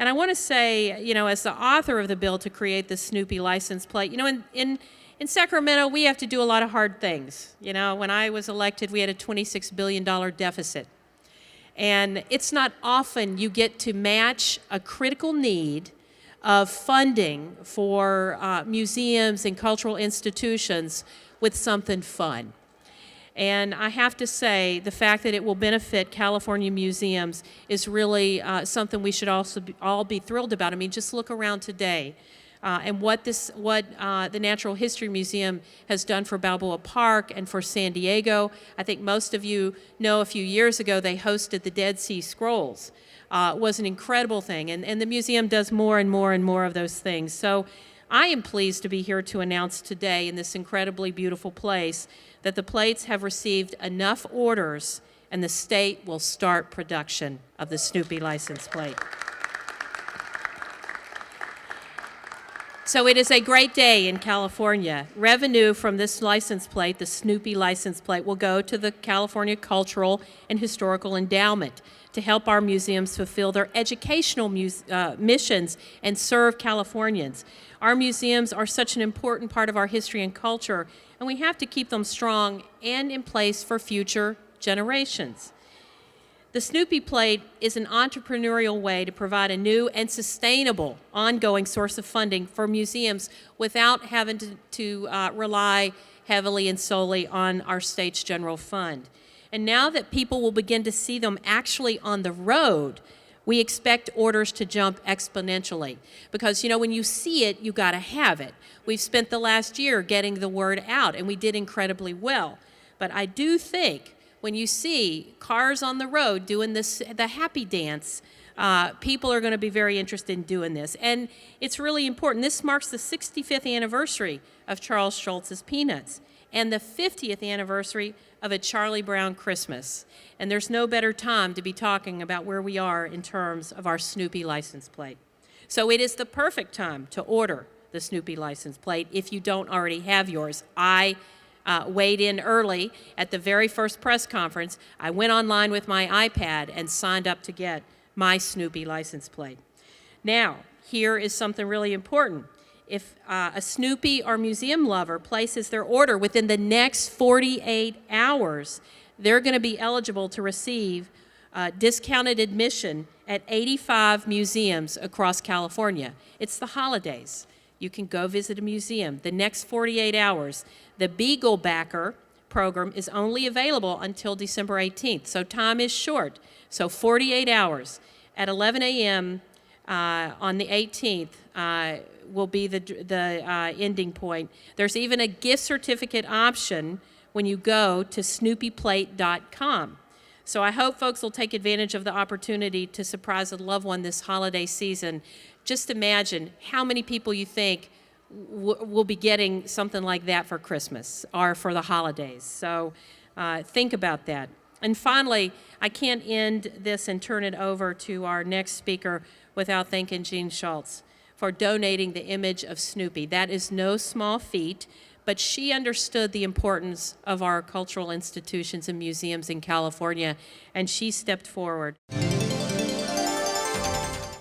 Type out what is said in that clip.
And I want to say, as the author of the bill to create the Snoopy license plate, in Sacramento, we have to do a lot of hard things. When I was elected, we had a $26 billion deficit. And it's not often you get to match a critical need of funding for museums and cultural institutions with something fun. And I have to say, the fact that it will benefit California museums is really something we should also all be thrilled about. I mean, just look around today and what the Natural History Museum has done for Balboa Park and for San Diego. I think most of you know a few years ago they hosted the Dead Sea Scrolls. It was an incredible thing, and the museum does more and more and more of those things. So I am pleased to be here to announce today in this incredibly beautiful place that the plates have received enough orders and the state will start production of the Snoopy license plate. So it is a great day in California. Revenue from this license plate, the Snoopy license plate, will go to the California Cultural and Historical Endowment to help our museums fulfill their educational missions and serve Californians. Our museums are such an important part of our history and culture, and we have to keep them strong and in place for future generations. The Snoopy plate is an entrepreneurial way to provide a new and sustainable ongoing source of funding for museums without having to rely heavily and solely on our state's general fund. And now that people will begin to see them actually on the road, we expect orders to jump exponentially. Because, when you see it, you got to have it. We've spent the last year getting the word out, and we did incredibly well. But I do think when you see cars on the road doing the happy dance, people are going to be very interested in doing this. And it's really important. This marks the 65th anniversary of Charles Schulz's Peanuts and the 50th anniversary of A Charlie Brown Christmas. And there's no better time to be talking about where we are in terms of our Snoopy license plate. So it is the perfect time to order the Snoopy license plate if you don't already have yours. I weighed in early at the very first press conference. I went online with my iPad and signed up to get my Snoopy license plate. Now, here is something really important. If a Snoopy or museum lover places their order within the next 48 hours, they're going to be eligible to receive discounted admission at 85 museums across California. It's the holidays. You can go visit a museum. The next 48 hours, the Beagle Backer program is only available until December 18th, so time is short. So 48 hours. At 11 a.m. On the 18th will be the ending point. There's even a gift certificate option when you go to snoopyplate.com. So I hope folks will take advantage of the opportunity to surprise a loved one this holiday season. Just imagine how many people you think will be getting something like that for Christmas or for the holidays. So think about that. And finally, I can't end this and turn it over to our next speaker without thanking Jean Schultz for donating the image of Snoopy. That is no small feat, but she understood the importance of our cultural institutions and museums in California, and she stepped forward.